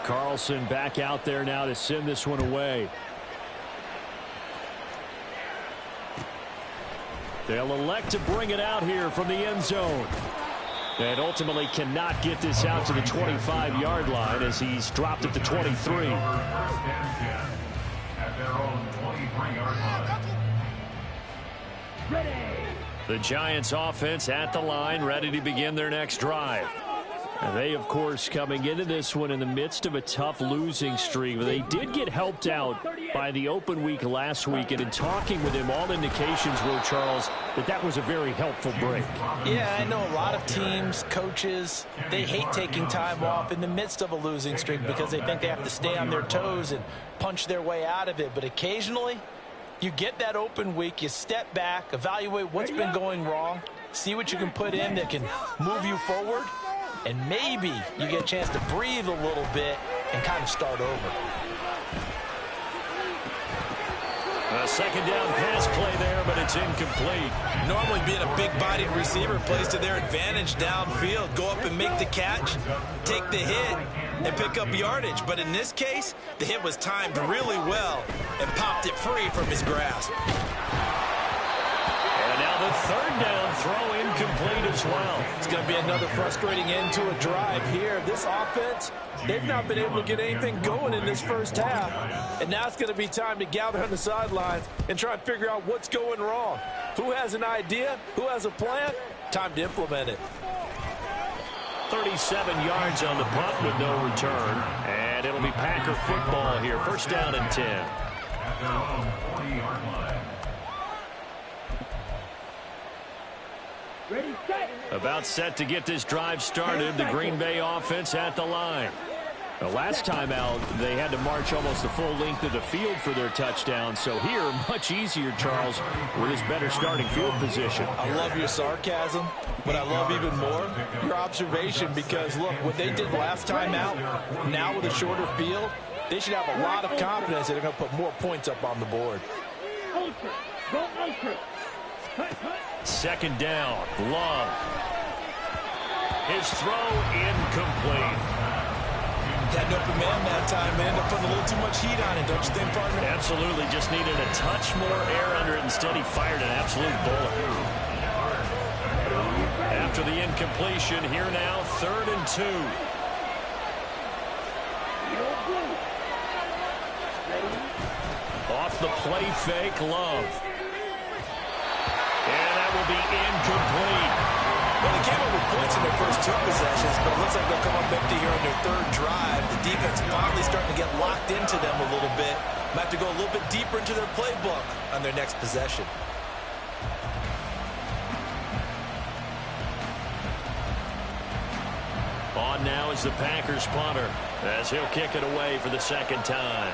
Carlson back out there now to send this one away. They'll elect to bring it out here from the end zone. And ultimately cannot get this out to the 25-yard line as he's dropped at the 23. The Giants offense at the line, ready to begin their next drive. And they, of course, coming into this one in the midst of a tough losing streak. They did get helped out by the open week last week, and in talking with him, all indications were, Charles, that was a very helpful break. Yeah, I know a lot of teams, coaches, they hate taking time off in the midst of a losing streak because they think they have to stay on their toes and punch their way out of it. But occasionally, you get that open week, you step back, evaluate what's been going wrong, see what you can put in that can move you forward, and maybe you get a chance to breathe a little bit and kind of start over. A second down pass play there, but it's incomplete. Normally being a big-bodied receiver plays to their advantage downfield. Go up and make the catch, take the hit, and pick up yardage. But in this case, the hit was timed really well and popped it free from his grasp. And now the third down throw incomplete as well. It's going to be another frustrating end to a drive here. This offense, they've not been able to get anything going in this first half. And now it's going to be time to gather on the sidelines and try and figure out what's going wrong. Who has an idea? Who has a plan? Time to implement it. 37 yards on the punt with no return. And it'll be Packer football here. First down and 10. About set to get this drive started. The Green Bay offense at the line. The last time out, they had to march almost the full length of the field for their touchdown. So here, much easier, Charles, with his better starting field position. I love your sarcasm, but I love even more your observation because, look, what they did last time out, now with a shorter field, they should have a lot of confidence that they're going to put more points up on the board. Second down, Love. His throw incomplete. Had an open man that time, man. Ended up putting a little too much heat on it, don't you think, partner? Absolutely. Just needed a touch more air under it. Instead, he fired an absolute bullet. After the incompletion, here now, 3rd and 2. Off the play fake, Love. And that will be incomplete. Well, they came up with points in their first 2 possessions, but it looks like they'll come up empty here on their 3rd drive. The defense finally starting to get locked into them a little bit. Might have to go a little bit deeper into their playbook on their next possession. On now is the Packers punter as he'll kick it away for the 2nd time.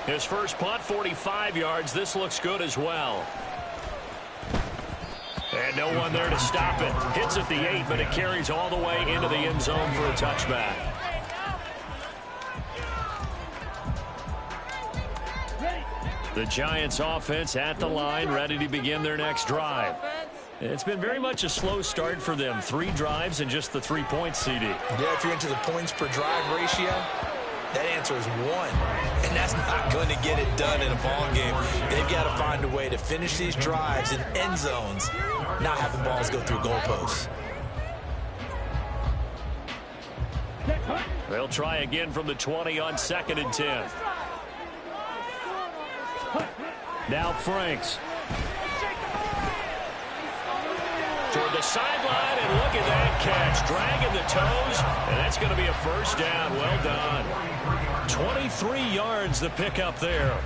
His first punt, 45 yards. This looks good as well. And no one there to stop it. Hits at the 8, but it carries all the way into the end zone for a touchback. The Giants offense at the line, ready to begin their next drive. It's been very much a slow start for them. 3 drives and just the 3 points, CD. Yeah, if you're into the points per drive ratio, that answer is 1. And that's not going to get it done in a ball game. They've got to find a way to finish these drives in end zones, not have the balls go through goalposts. They'll try again from the 20 on 2nd and 10. Now Franks. Toward the sideline, and look at that catch. Dragging the toes, and that's going to be a first down. Well done. 23 yards the pickup there.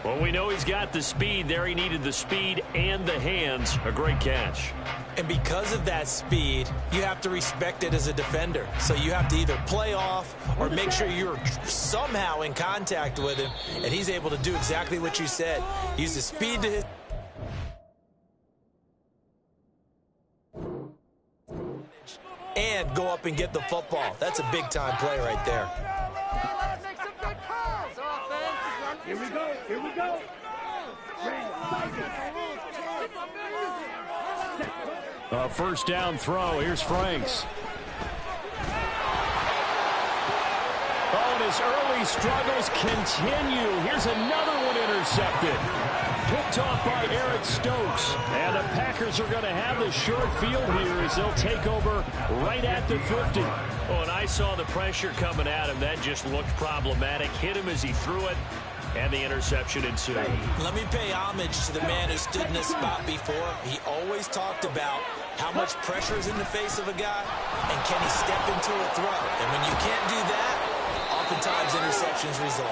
Well, we know he's got the speed there. He needed the speed and the hands. A great catch. And because of that speed, you have to respect it as a defender. So you have to either play off or make sure you're somehow in contact with him. And he's able to do exactly what you said. Use the speed to his... and go up and get the football. That's a big-time play right there. Here we go. Here we go. A first down throw. Here's Franks. Oh, and his early struggles continue. Here's another one intercepted. Picked off by Eric Stokes. And the Packers are going to have the short field here as they'll take over right at the 50. Oh, and I saw the pressure coming at him. That just looked problematic. Hit him as he threw it, and the interception ensued. Let me pay homage to the man who stood in this spot before. He always talked about how much pressure is in the face of a guy, and can he step into a throw. And when you can't do that, oftentimes interceptions result.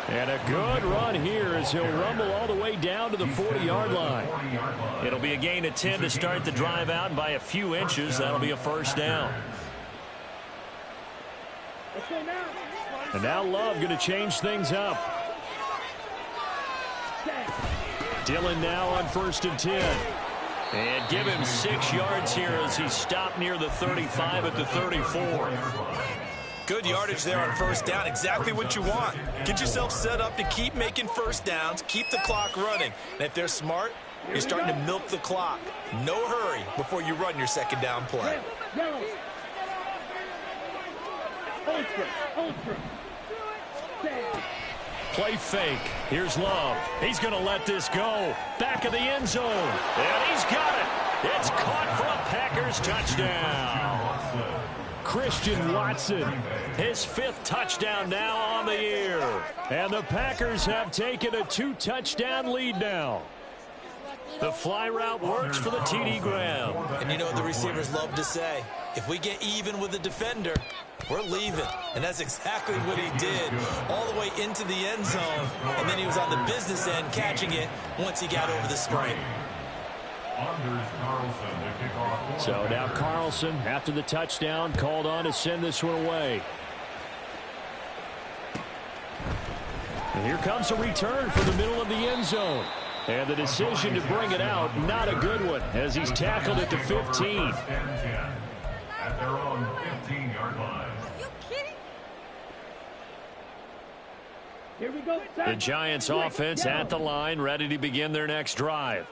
And a good run here as he'll rumble all the way down to the 40-yard line. It'll be a gain of 10 to start the drive out, and by a few inches, that'll be a first down. And now Love going to change things up. Dillon now on 1st and 10. And give him 6 yards here as he stopped near the 35 at the 34. Good yardage there on first down. Exactly what you want. Get yourself set up to keep making first downs, keep the clock running. And if they're smart, you're starting to milk the clock. No hurry before you run your second down play. Play fake. Here's Love. He's going to let this go. Back of the end zone. And he's got it. It's caught for a Packers touchdown. Christian Watson. His 5th touchdown now on the year. And the Packers have taken a 2-touchdown lead now. The fly route works for the TD Graham. And you know what the receivers love to say? If we get even with the defender, we're leaving. And that's exactly what he did. All the way into the end zone. And then he was on the business end catching it once he got over the screen. So now Carlson, after the touchdown, called on to send this one away. And here comes a return for the middle of the end zone. And the decision to bring it out, not a good one, as he's tackled at the 15. At their own 15-yard line. Are you kidding? Here we go. The Giants offense at the line, ready to begin their next drive.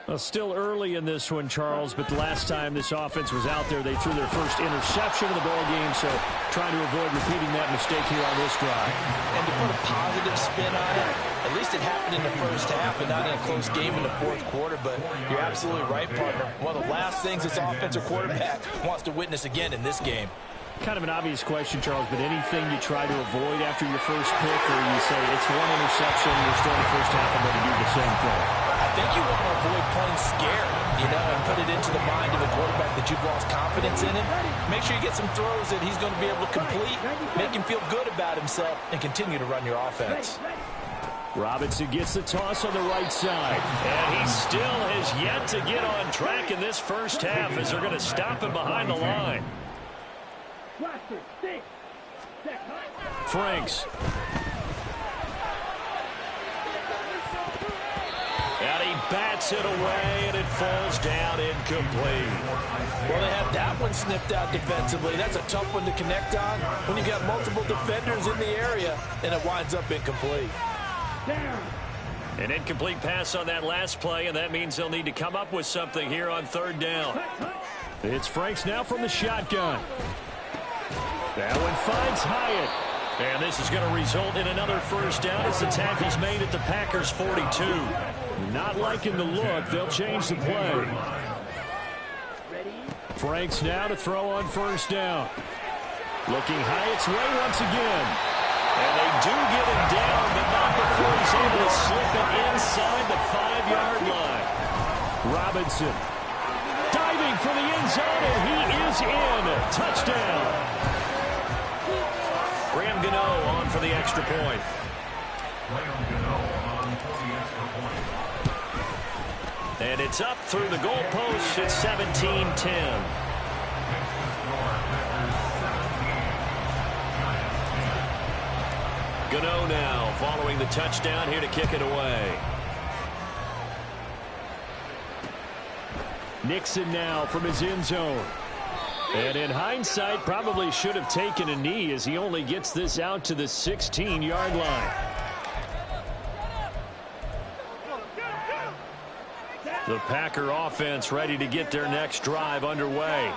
Well, still early in this one, Charles, but the last time this offense was out there, they threw their first interception of the ball game, so trying to avoid repeating that mistake here on this drive. And to put a positive spin on it, at least it happened in the first half and not in a close game in the fourth quarter, but you're absolutely right, partner. One of the last things this offensive quarterback wants to witness again in this game. Kind of an obvious question, Charles, but anything you try to avoid after your first pick, or you say it's one interception, you're still in the first half, and then you do the same thing? I think you want to avoid playing scared, and put it into the mind of a quarterback that you've lost confidence in him. Make sure you get some throws that he's going to be able to complete, make him feel good about himself, and continue to run your offense. Robinson gets the toss on the right side. And he still has yet to get on track in this first half as they're going to stop him behind the line. Franks. And he bats it away, and it falls down incomplete. Well, they have that one snipped out defensively. That's a tough one to connect on when you got multiple defenders in the area, and it winds up incomplete. An incomplete pass on that last play, and that means they'll need to come up with something here on 3rd down. It's Franks now from the shotgun. That one finds Hyatt. And this is going to result in another first down as the tackle's made at the Packers' 42. Not liking the look. They'll change the play. Franks now to throw on 1st down. Looking Hyatt's way once again. And they do get him down, but not before he's able to slip it inside the 5-yard line. Robinson diving for the end zone, and he is in. Touchdown. Graham Gano on for the extra point. And it's up through the goalpost. It's 17-10. Gano now following the touchdown here to kick it away. Nixon now from his end zone. And in hindsight, probably should have taken a knee as he only gets this out to the 16-yard line. The Packer offense ready to get their next drive underway.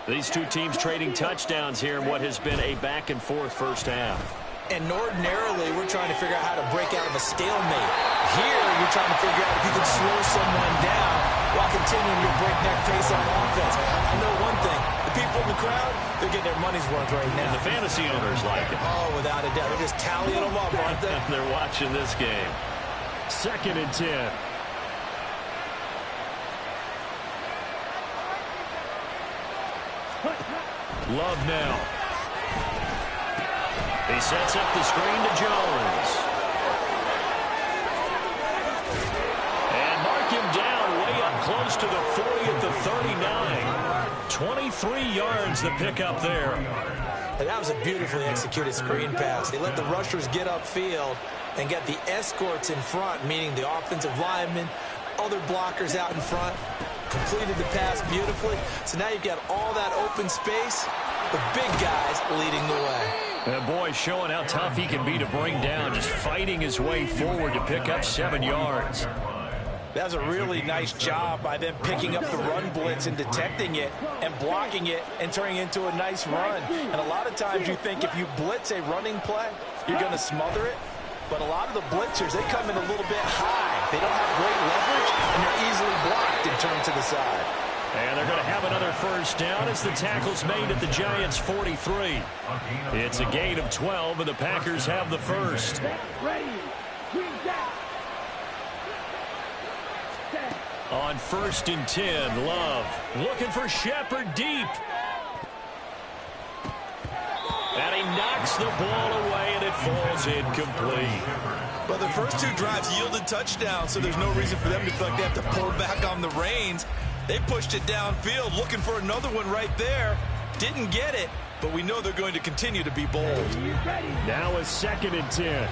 These two teams trading touchdowns here in what has been a back-and-forth first half. And ordinarily, we're trying to figure out how to break out of a stalemate. Here, you're trying to figure out if you can slow someone down while continuing your breakneck pace on offense. I know one thing. The people in the crowd, they're getting their money's worth right now. And the fantasy owners like it. Oh, without a doubt. They're just tallying them up, aren't they? They're watching this game. 2nd and 10. Love now. He sets up the screen to Jones. And mark him down way up close to the 40 at the 39. 23 yards the pickup there. And that was a beautifully executed screen pass. They let the rushers get upfield and get the escorts in front, meaning the offensive linemen, other blockers out in front. Completed the pass beautifully. So now you've got all that open space with big guys leading the way. And boy, showing how tough he can be to bring down, just fighting his way forward to pick up 7 yards. That was a really nice job by them picking up the run blitz and detecting it and blocking it and turning it into a nice run. And a lot of times you think if you blitz a running play, you're going to smother it. But a lot of the blitzers, they come in a little bit high. They don't have great leverage, and they're easily blocked and turned to the side. And they're going to have another first down as the tackle's made at the Giants' 43. It's a gain of 12, and the Packers have the first. On 1st and 10, Love looking for Shepard deep. And he knocks the ball away, and it falls incomplete. Well, the first 2 drives yielded touchdowns, so there's no reason for them to feel like they have to pull back on the reins. They pushed it downfield, looking for another one right there. Didn't get it, but we know they're going to continue to be bold. Now a 2nd and 10.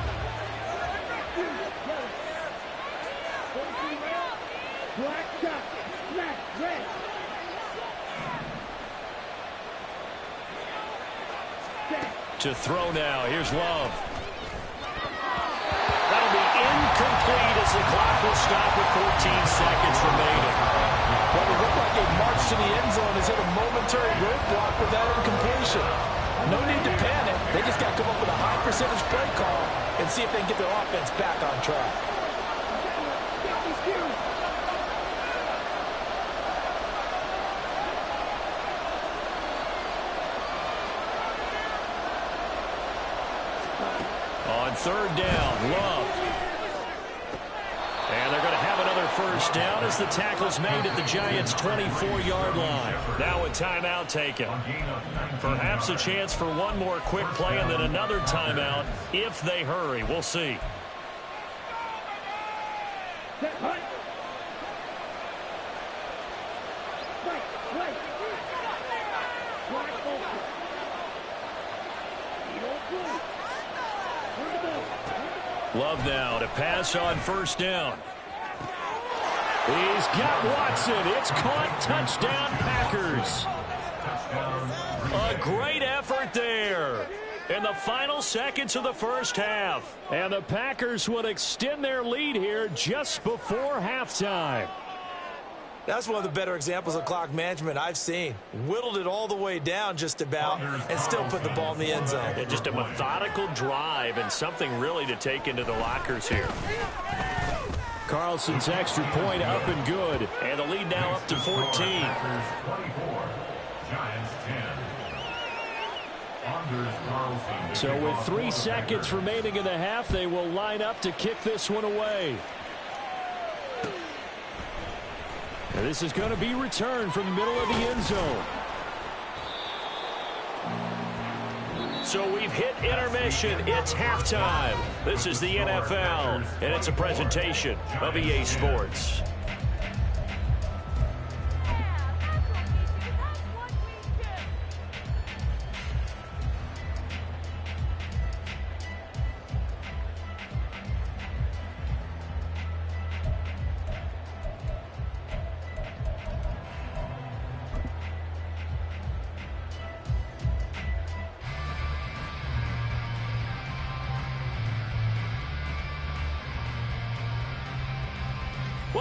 To throw now. Here's Love. That'll be incomplete as the clock will stop with 14 seconds remaining. Well, it looked like a march to the end zone has hit a momentary roadblock with that incompletion. No need to panic. They just got to come up with a high percentage play call and see if they can get their offense back on track. On 3rd down, Love. And they're going to have another first down as the tackle's made at the Giants' 24-yard line. Now a timeout taken. Perhaps a chance for one more quick play and then another timeout if they hurry. We'll see. Love now to pass on 1st down. He's got Watson. It's caught. Touchdown, Packers. A great effort there in the final seconds of the first half. And the Packers would extend their lead here just before halftime. That's one of the better examples of clock management I've seen. Whittled it all the way down just about and still put the ball in the end zone. Yeah, just a methodical drive and something really to take into the lockers here. Carlson's extra point up and good. And the lead now up to 14. So with 3 seconds remaining in the half, they will line up to kick this one away. And this is going to be returned from the middle of the end zone. So we've hit intermission. It's halftime. This is the NFL, and it's a presentation of EA Sports.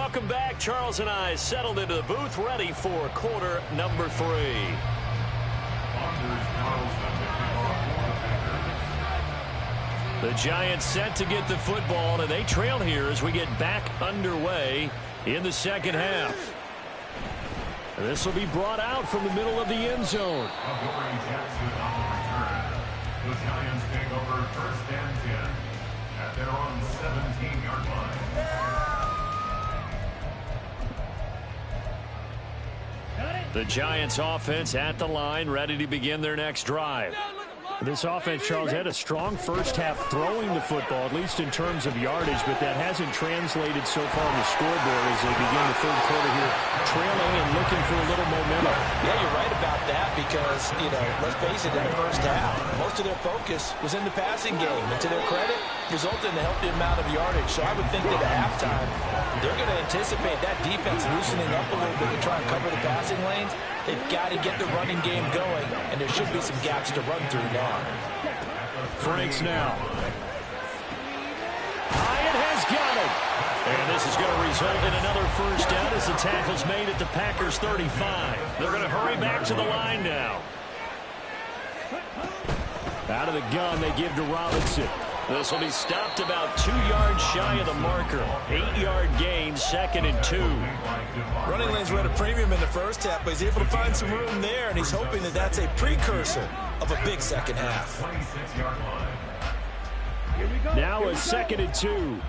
Welcome back. Charles and I settled into the booth, ready for quarter number 3. The Giants set to get the football, and they trail here as we get back underway in the second half. This will be brought out from the middle of the end zone. The Giants take over first and 10 at their own 17-yard line. The Giants offense at the line, ready to begin their next drive. This offense, Charles, had a strong first half throwing the football, at least in terms of yardage, but that hasn't translated so far on the scoreboard as they begin the third quarter here, trailing and looking for a little momentum. Yeah, you're right about that because, let's face it, in the first half, most of their focus was in the passing game. And to their credit, resulted in a healthy amount of yardage. So I would think that at halftime, they're going to anticipate that defense loosening up a little bit to try and cover the passing lanes. They've got to get the running game going, and there should be some gaps to run through now. Franks now. Hyatt has got it. And this is going to result in another first down as the tackle's made at the Packers 35. They're going to hurry back to the line now. Out of the gun, they give to Robinson. This will be stopped about 2 yards shy of the marker. 8-yard gain, 2nd and 2. Running lanes were at a premium in the first half, but he's able to find some room there, and he's hoping that that's a precursor of a big second half. Now a 2nd and 2.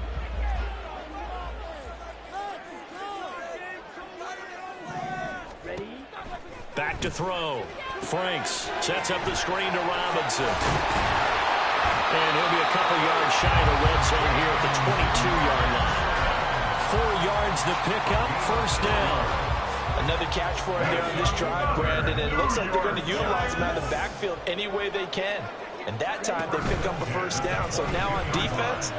Back to throw. Franks sets up the screen to Robinson. And he'll be a couple yards shy of the red zone here at the 22-yard line. 4 yards the pickup, first down. Another catch for him there on this drive, Brandon. And it looks like they're going to utilize him out of the backfield any way they can. And that time they pick up a first down. So now on defense,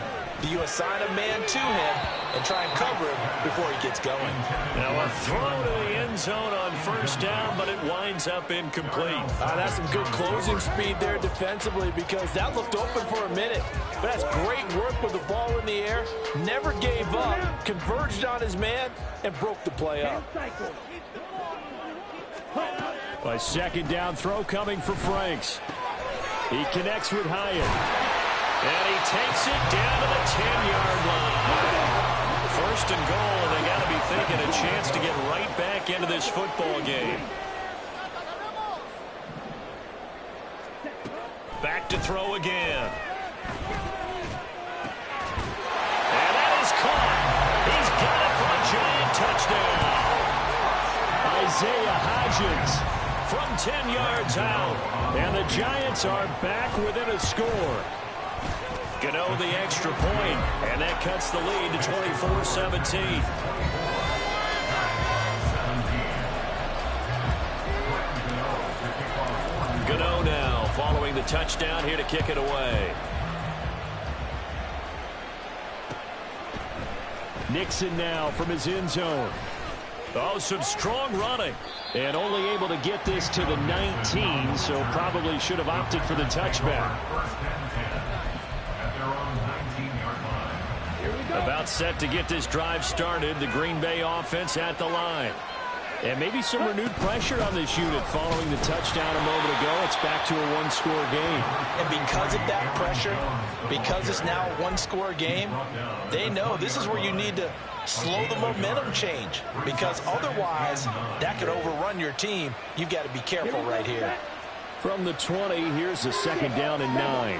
do you assign a man to him and try and cover him before he gets going? Now a throw to the end zone on first down, but it winds up incomplete. That's some good closing speed there defensively because that looked open for a minute. But that's great work with the ball in the air. Never gave up, converged on his man, and broke the play up. A second down throw coming for Franks. He connects with Hyatt. And he takes it down to the 10-yard line. First and goal, and they got to be thinking a chance to get right back into this football game. Back to throw again. And that is caught. He's got it for a giant touchdown. Isaiah Hodgins from 10 yards out. And the Giants are back within a score. Gano the extra point, and that cuts the lead to 24-17. Gano now following the touchdown here to kick it away. Nixon now from his end zone. Oh, some strong running. And only able to get this to the 19, so probably should have opted for the touchback. About set to get this drive started. The Green Bay offense at the line. And maybe some renewed pressure on this unit following the touchdown a moment ago. It's back to a one-score game. And because of that pressure, because it's now a one-score game, they know this is where you need to slow the momentum change. Because otherwise, that could overrun your team. You've got to be careful right here. From the 20, here's a second down and 9.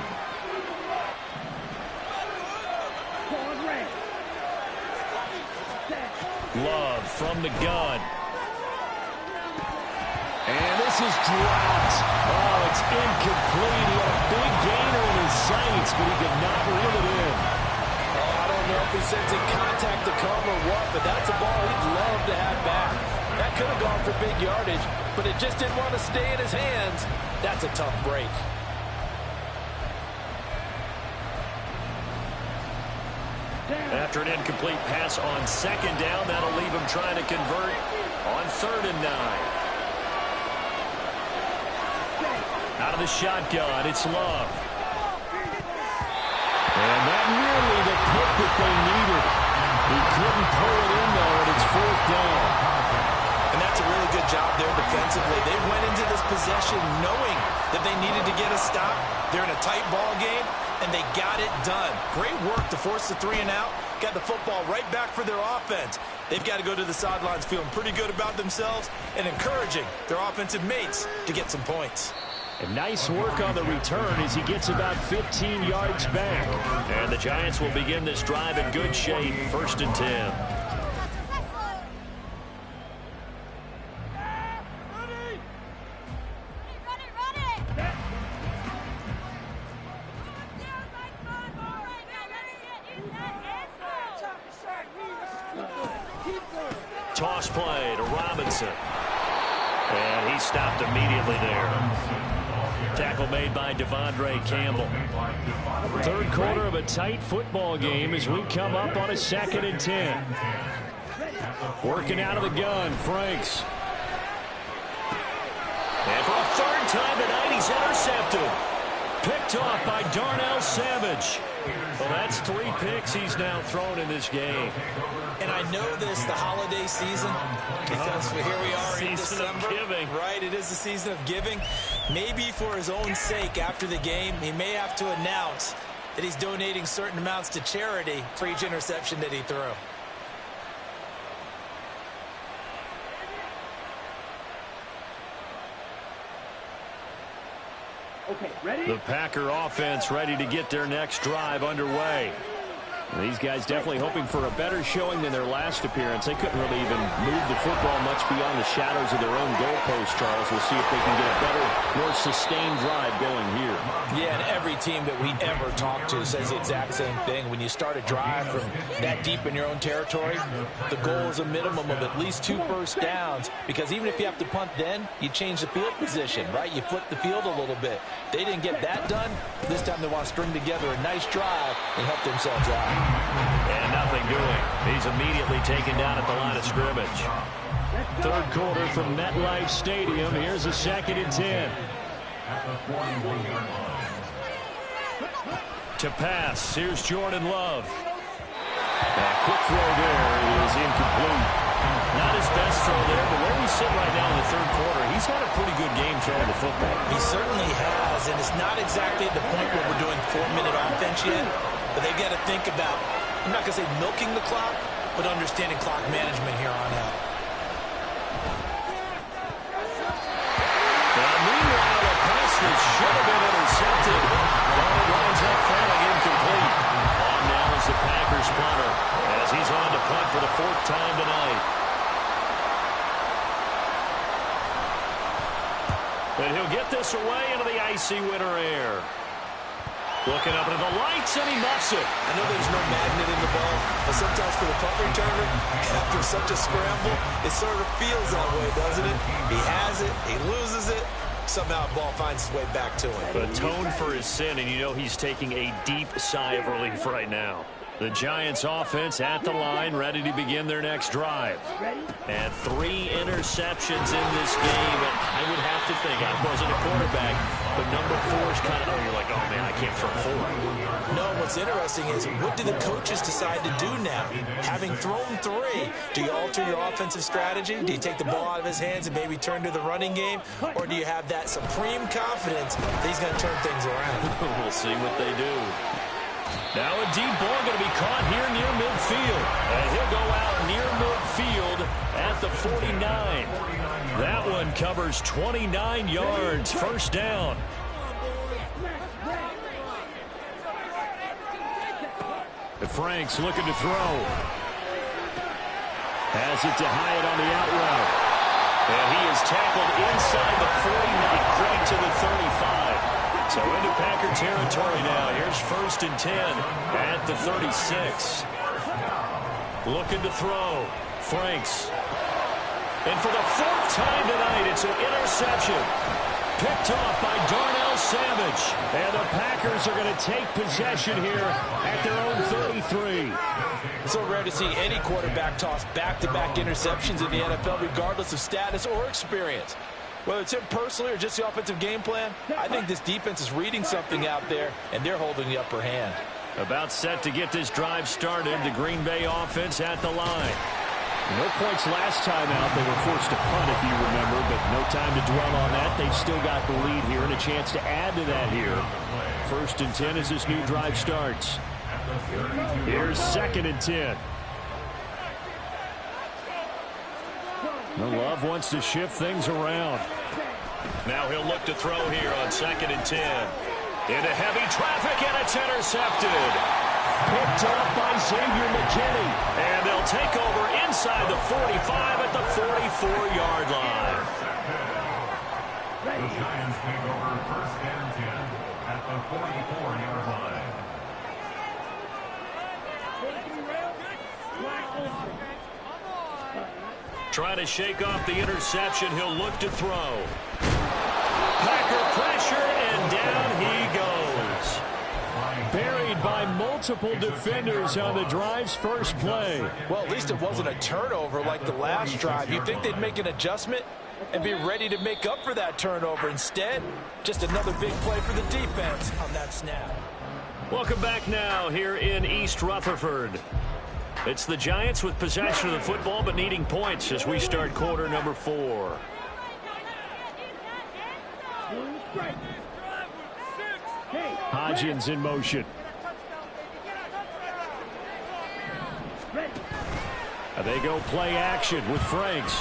Love from the gun. And this is dropped. Oh, it's incomplete. He had a big gainer in his sights, but he could not reel it in. I don't know if he's sensing contact to come or what, but that's a ball he'd love to have back. That could have gone for big yardage, but it just didn't want to stay in his hands. That's a tough break. After an incomplete pass on second down, that'll leave him trying to convert on 3rd and 9. Out of the shotgun, it's Love. And that nearly the pick that they needed. He couldn't pull it in, though, and it's 4th down. And that's a really good job there defensively. They went into this possession knowing that they needed to get a stop. They're in a tight ball game, and they got it done. Great work to force the 3 and out. Got the football right back for their offense. They've got to go to the sidelines feeling pretty good about themselves and encouraging their offensive mates to get some points. And nice work on the return as he gets about 15 yards back. And the Giants will begin this drive in good shape. 1st and 10. Toss play to Robinson. And he stopped immediately there. Tackle made by Devondre Campbell. 3rd quarter of a tight football game as we come up on a 2nd and 10. Working out of the gun, Franks. And for a 3rd time tonight, he's intercepted. Picked off by Darnell Savage. Well, that's 3 picks he's now thrown in this game. And I know this, the holiday season, because here we are in December. Right, it is the season of giving. Maybe for his own sake, after the game, he may have to announce that he's donating certain amounts to charity for each interception that he threw. Okay, ready? The Packer offense ready to get their next drive underway. These guys definitely hoping for a better showing than their last appearance. They couldn't really even move the football much beyond the shadows of their own goalpost, Charles. We'll see if they can get a better, more sustained drive going here. Yeah, and every team that we ever talk to says the exact same thing. When you start a drive from that deep in your own territory, the goal is a minimum of at least 2 first downs, because even if you have to punt then, you change the field position, right? You flip the field a little bit. They didn't get that done. This time they want to string together a nice drive and help themselves out. And nothing doing. He's immediately taken down at the line of scrimmage. 3rd quarter from MetLife Stadium. Here's a 2nd and 10. To pass. Here's Jordan Love. That quick throw there is incomplete. Not his best throw there, but where we sit right now in the 3rd quarter, he's had a pretty good game throwing the football. He certainly has, and it's not exactly at the point where we're doing 4-minute offense yet. But they've got to think about, I'm not going to say milking the clock, but understanding clock management here on out. Now, meanwhile, a pass that should have been intercepted. But it lines up falling incomplete. On now is the Packers punter as he's on to punt for the 4th time tonight. And he'll get this away into the icy winter air. Looking up into the lights, and he muffs it. I know there's no magnet in the ball, but sometimes for the punt returner, after such a scramble, it sort of feels that way, doesn't it? He has it, he loses it, somehow the ball finds its way back to him. Atone for his sin, and you know he's taking a deep sigh of relief right now. The Giants offense at the line, ready to begin their next drive. And 3 interceptions in this game. And I would have to think, I wasn't a quarterback, but number 4 is kind of, you're like, oh man, I can't throw 4. No, what's interesting is, what do the coaches decide to do now? Having thrown 3, do you alter your offensive strategy? Do you take the ball out of his hands and maybe turn to the running game? Or do you have that supreme confidence that he's going to turn things around? We'll see what they do. Now a deep ball going to be caught here near midfield. And he'll go out near midfield at the 49. That one covers 29 yards. 1st down. Franks looking to throw. Has it to Hyatt on the out route. And he is tackled inside the 40, not quite to the 35. So into Packer territory now. Here's 1st and 10 at the 36. Looking to throw. Franks. And for the 4th time tonight, it's an interception. Picked off by Darnell Savage. And the Packers are going to take possession here at their own 33. So rare to see any quarterback toss back-to-back interceptions in the NFL, regardless of status or experience. Whether it's him personally or just the offensive game plan, I think this defense is reading something out there, and they're holding the upper hand. About set to get this drive started. The Green Bay offense at the line. No points last time out. They were forced to punt, if you remember, but no time to dwell on that. They've still got the lead here and a chance to add to that here. 1st and 10 as this new drive starts. Here's 2nd and 10. Love wants to shift things around. Now he'll look to throw here on 2nd and 10. Into heavy traffic, and it's intercepted. Picked up by Xavier McKinney. And they'll take over inside the 45 at the 44-yard line. The Giants take over 1st and 10 at the 44-yard line. Trying to shake off the interception. He'll look to throw. Packer pressure, and down he goes. Buried by multiple defenders on the drive's first play. Well, at least it wasn't a turnover like the last drive. You'd think they'd make an adjustment and be ready to make up for that turnover. Instead, just another big play for the defense on that snap. Welcome back now here in East Rutherford. It's the Giants with possession of the football but needing points as we start quarter number 4. Hodgins in motion. They go play action with Franks.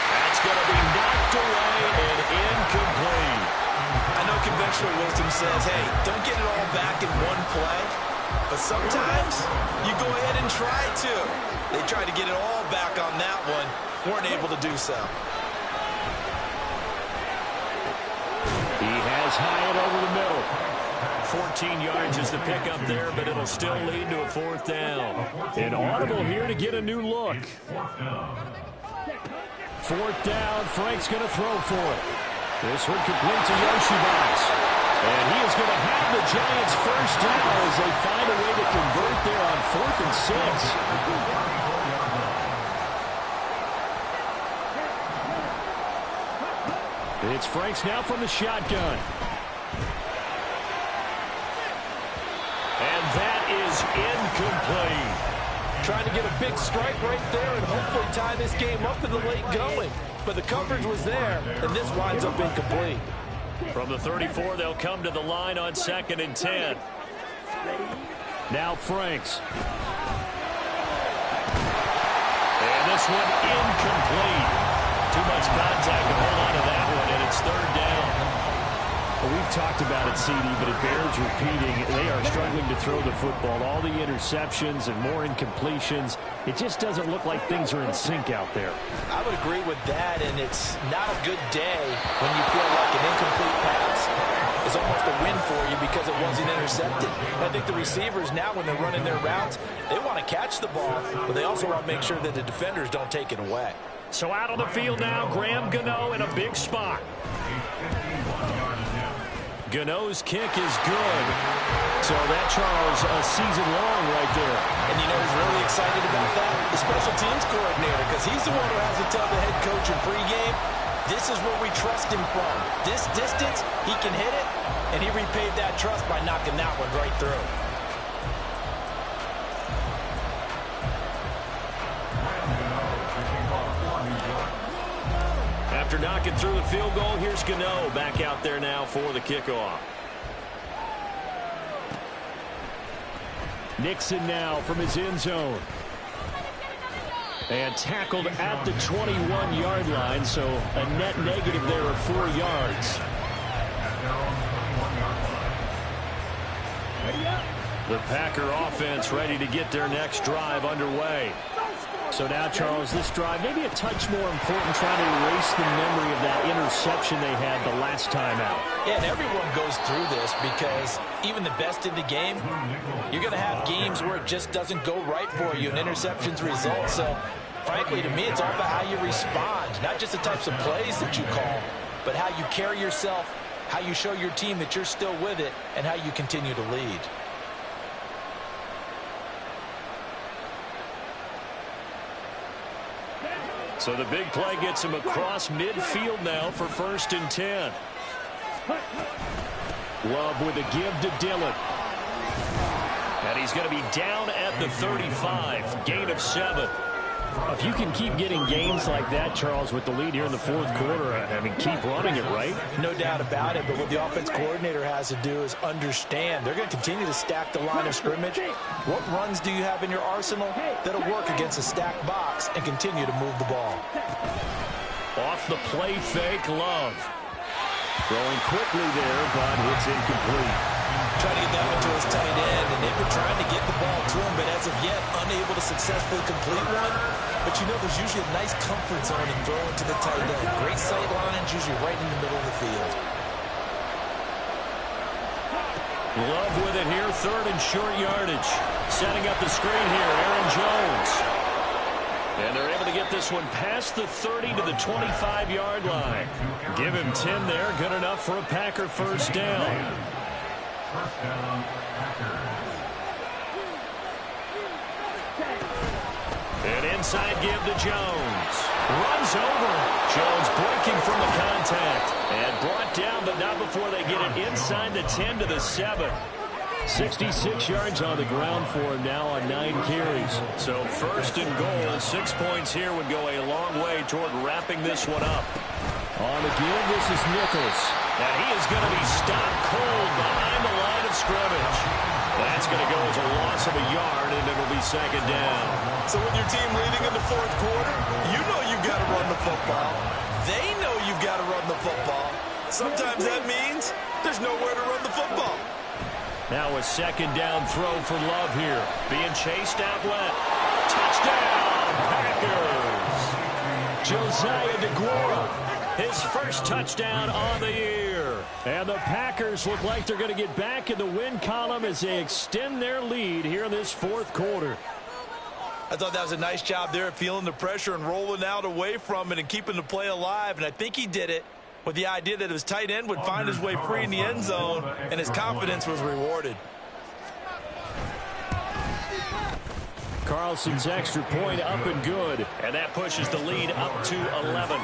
That's going to be knocked away and incomplete. I know conventional wisdom says, hey, don't get it all back in one play. But sometimes you go ahead and try to. They tried to get it all back on that one. Weren't able to do so. He has Hyatt over the middle. 14 yards is the pickup there, but it'll still lead to a 4th down. An audible here to get a new look. 4th down, Frank's going to throw for it. This one complete to Yoshibas. And he is going to have the Giants' first down as they find a way to convert there on 4th and 6. It's Franks now from the shotgun. And that is incomplete. Trying to get a big strike right there and hopefully tie this game up in the late going. But the coverage was there, and this winds up incomplete. From the 34, they'll come to the line on 2nd and 10. Now Franks. And this one incomplete. Too much contact to hold on to that one, and it's 3rd down. Well, we've talked about it, CD, but it bears repeating. They are struggling to throw the football. All the interceptions and more incompletions. It just doesn't look like things are in sync out there. I would agree with that, and it's not a good day when you feel like an incomplete pass is almost a win for you because it wasn't intercepted. I think the receivers now, when they're running their routes, they want to catch the ball, but they also want to make sure that the defenders don't take it away. So out on the field now, Graham Gano in a big spot. Gano's kick is good. So that, Charles, a season long right there. And you know who's really excited about that? The special teams coordinator, because he's the one who has to tell the head coach in pregame, this is where we trust him from. This distance, he can hit it, and he repaid that trust by knocking that one right through. After knocking through the field goal, here's Gano back out there now for the kickoff. Nixon now from his end zone. And tackled at the 21-yard line, so a net negative there of 4 yards. The Packer offense ready to get their next drive underway. So now, Charles, this drive maybe a touch more important, trying to erase the memory of that interception they had the last time out. Yeah, and everyone goes through this because even the best in the game, you're going to have games where it just doesn't go right for you and interceptions result. So, frankly, to me, it's all about how you respond, not just the types of plays that you call, but how you carry yourself, how you show your team that you're still with it, and how you continue to lead. So the big play gets him across midfield now for 1st and 10. Love with a give to Dillon. And he's going to be down at the 35. Gain of 7. If you can keep getting gains like that, Charles, with the lead here in the fourth quarter, I mean, keep running it, right? No doubt about it, but what the offense coordinator has to do is understand they're going to continue to stack the line of scrimmage. What runs do you have in your arsenal that'll work against a stacked box and continue to move the ball? Off the play fake, Love. Throwing quickly there, but it's incomplete. Trying to get that one to his tight end, and they've been trying to get the ball to him, but as of yet, unable to successfully complete one. But you know, there's usually a nice comfort zone in throwing to the tight end. Great sight lines, usually right in the middle of the field. Love with it here, 3rd and short yardage. Setting up the screen here, Aaron Jones. And they're able to get this one past the 30 to the 25-yard line. Give him 10 there, good enough for a Packer first down. First down, Packers. An inside give to Jones. Runs over. Jones breaking from the contact. And brought down, but not before they get it inside the 10 to the 7. 66 yards on the ground for him now on 9 carries. So 1st and goal, 6 points here would go a long way toward wrapping this one up. On the give, this is Nichols. And he is going to be stopped cold behind the line of scrimmage. That's going to go as a loss of a yard, and it'll be 2nd down. So with your team leading in the 4th quarter, you know you've got to run the football. They know you've got to run the football. Sometimes that means there's nowhere to run the football. Now a 2nd down throw for Love here. Being chased out wet. Touchdown, Packers. Josiah DeGuara, his first touchdown on the year. And the Packers look like they're going to get back in the win column as they extend their lead here in this 4th quarter. I thought that was a nice job there, feeling the pressure and rolling out away from it and keeping the play alive. And I think he did it with the idea that his tight end would find his way free in the end zone, and his confidence was rewarded. Carlson's extra point up and good. And that pushes the lead up to 11.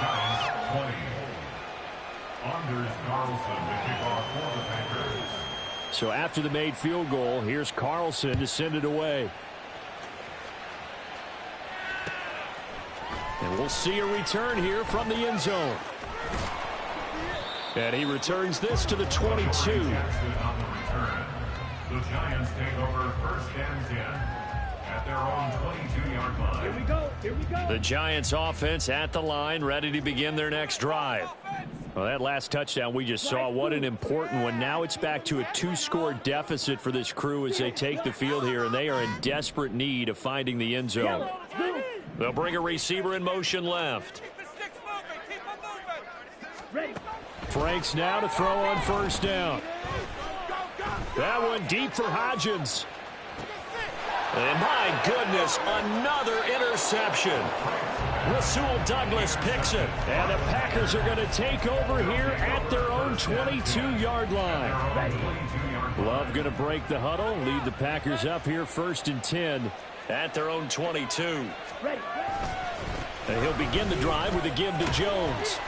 Giants 20. Anders Carlson to kick off for the Packers. So after the made field goal, here's Carlson to send it away. And we'll see a return here from the end zone. And he returns this to the 22. On the return. The Giants take over 1st and 10 at their own 22-yard line. Here we go. Here we go. The Giants offense at the line, ready to begin their next drive. Well, that last touchdown we just saw, what an important one. Now it's back to a 2-score deficit for this crew as they take the field here, and they are in desperate need of finding the end zone. They'll bring a receiver in motion left. Franks now to throw on 1st down. That one deep for Hodgins. And my goodness, another interception. Rasul Douglas picks it. And the Packers are going to take over here at their own 22-yard line. Love going to break the huddle, lead the Packers up here 1st and 10 at their own 22. And he'll begin the drive with a give to Jones.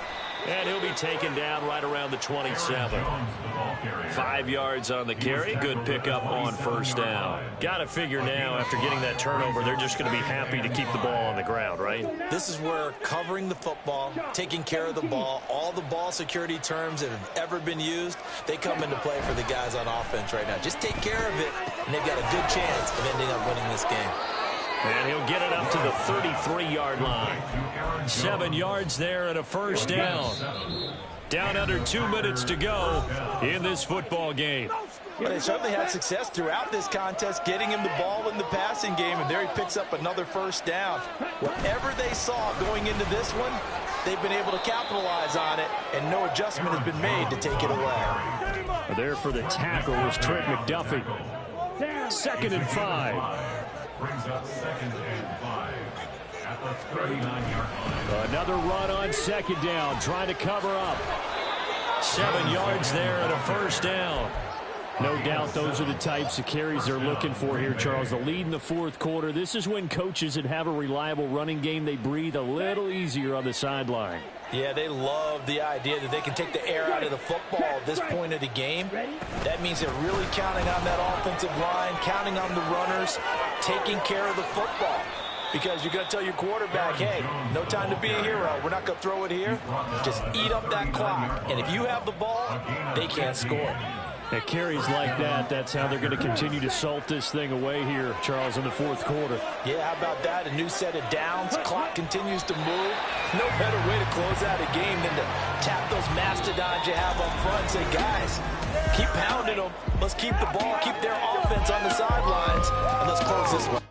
And he'll be taken down right around the 27. 5 yards on the carry. Good pickup on 1st down. Got to figure now, after getting that turnover, they're just going to be happy to keep the ball on the ground, right? This is where covering the football, taking care of the ball, all the ball security terms that have ever been used, they come into play for the guys on offense right now. Just take care of it, and they've got a good chance of ending up winning this game. And he'll get it up to the 33-yard line. 7 yards there and a 1st down. Down under 2 minutes to go in this football game. Well, they certainly had success throughout this contest, getting him the ball in the passing game, and there he picks up another 1st down. Whatever they saw going into this one, they've been able to capitalize on it, and no adjustment has been made to take it away. There for the tackle was Trent McDuffie. 2nd and 5. Brings up 2nd and 5 at the 39-yard line. Another run on 2nd down, trying to cover up. 7 yards there and a 1st down. No doubt those are the types of carries they're looking for here, Charles. The lead in the fourth quarter. This is when coaches that have a reliable running game, they breathe a little easier on the sideline. Yeah, they love the idea that they can take the air out of the football at this point of the game. That means they're really counting on that offensive line, counting on the runners, taking care of the football. Because you're going to tell your quarterback, hey, no time to be a hero. We're not going to throw it here. Just eat up that clock. And if you have the ball, they can't score. At carries like that, that's how they're going to continue to salt this thing away here, Charles, in the fourth quarter. Yeah, how about that? A new set of downs. Clock continues to move. No better way to close out a game than to tap those mastodons you have up front and say, guys, keep pounding them. Let's keep the ball, keep their offense on the sidelines, and let's close this one.